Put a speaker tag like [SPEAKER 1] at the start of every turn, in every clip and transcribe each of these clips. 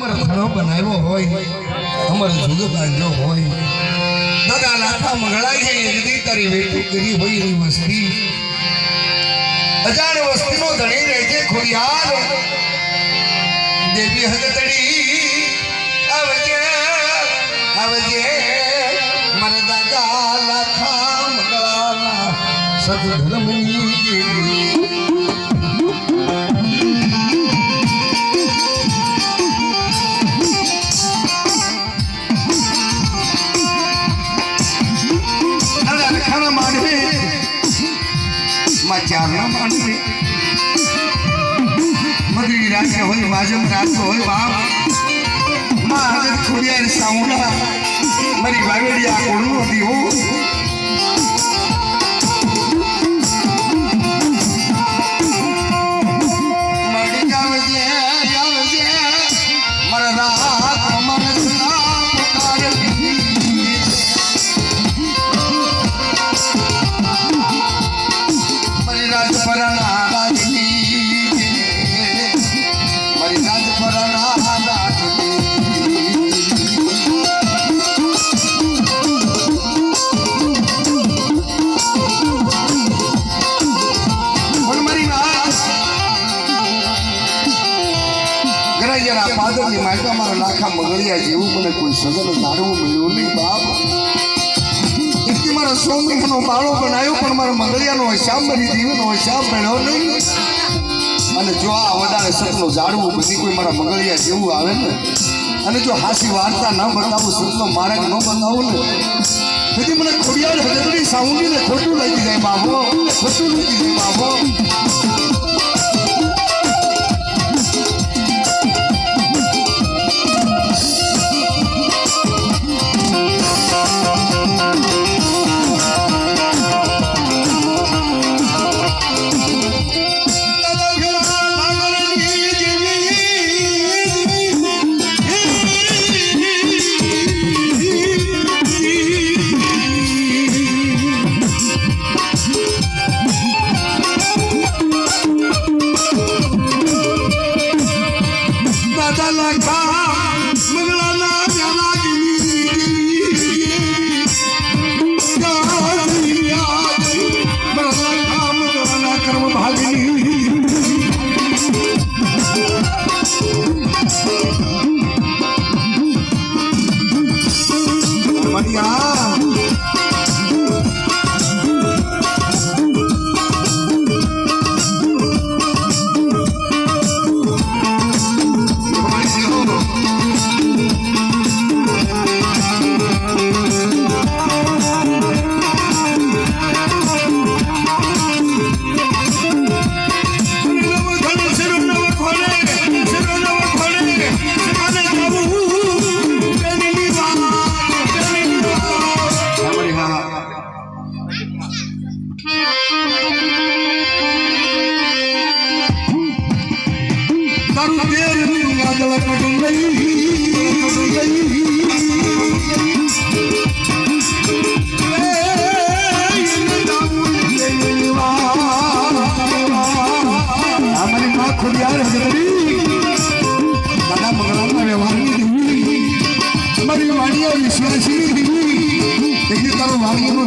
[SPEAKER 1] અમારે ઘણો બનાવ્યો હોય અમારે જુદો કાઢ્યો હોય દાદા લાખા મંગળાઈ છે જગદી તારી વેટું કરી હોય એની વસ્તી અજાણ વસ્તીનો ધણી રહેજે ખોડિયાર દેવી હદતડી આવજે આવજે મારા દાદા લાખા મંગળાના સદધર્મની દેવી ચારના માણસે મધુરી રાખે હોય વાજમ રાખતો હોય બાપ માં હજર ખોડિયાર સાઉન્ડા મારી વાવેડી આ કોણું હતી હો મારી આવજે આવજે મારા રાત મનસના પુકાર પાદરની માયકા મારા લાખા મગળિયા જેવું મને કોઈ સગન જાણવું મળ્યું નહીં બાપ એટલે મારા 100 મહિનાનો બાળો બનાવ્યો પણ મારા મગળિયાનો હિસાબ મારી જીવનો હિસાબ મળ્યો નહીં અને જો આ વધારે સપનું જાણવું પછી કોઈ મારા મગળિયા જેવું આવે ને અને જો હાસી વાર્તા ન બતાવું સપનો માર્ગ ન બતાવું ને તેથી મને ખોડિયાર હજરી સાઉન્ડીને ખોટું લાગી જાય બાબો ખોટું લાગી જાય બાબો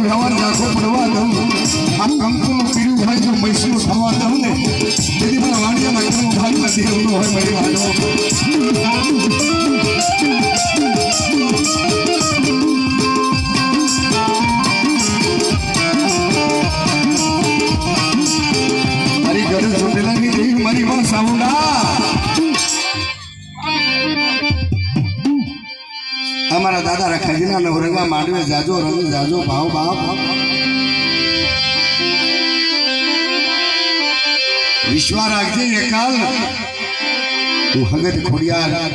[SPEAKER 1] વ્યવહાર રાખો પડવા દઉં આ કંકુનું પીરું ભાઈ જો મૈસું થવા દઉં ને તેથી મારા વાણિયાના ઘરનો ભાગ નથી એવું હોય મારી વાળો મારી ઘરે ચોટેલાની દેવી મારી માં સાઉન્ડા અમારા દાદા રખાજીના નવરંગમાં માંડવે જાજો રંગ જાજો ભાવ બાપ વિશ્વા રાખજે એકાલ હું હગત ખોડિયાર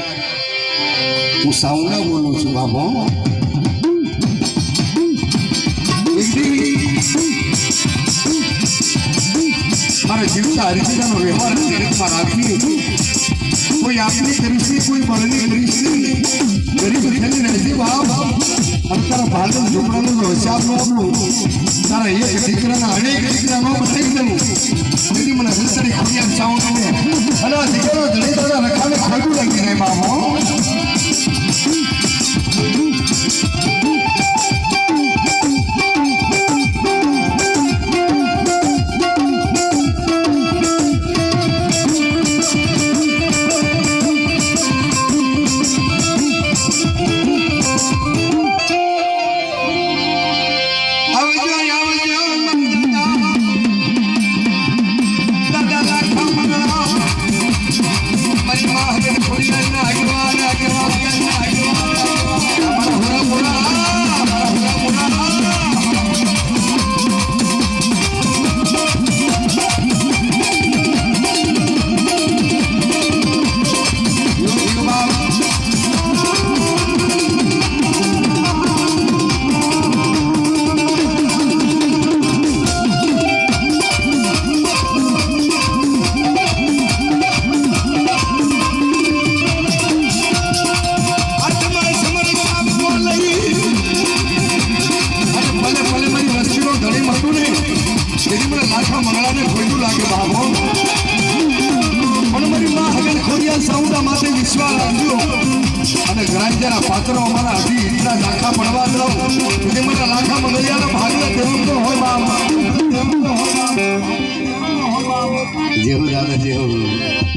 [SPEAKER 1] હું સાઉન્ડા બોલું છું બાબો મારા જીવતા હરિજીનો વ્યવહાર જગતમાં રાખી કોઈ આપની કરીશી કોઈ બળની કરીશી ગરીબ ખેલી રહેતી બાપ અને તારા ભાગલ ઝોપડાનો હિસાબ નો આપણું તારા એક દીકરાના અનેક દીકરા નો બતાવી દઉં તેથી મને હંસરી ખોડિયાર સાઉન્ડ અને આ દીકરો ધણી દાદા રખાને ખોટું લાગી રહે બાપ વિશ્વાસ રાખજો અને ગ્રાંજ્યના પાત્રો અમારા હજી એટલા લાખા પડવા દો કે મારા લાખા મંગળિયાના ભાગ્ય તેવું તો હોય બાપ જેવું દાદા જેવું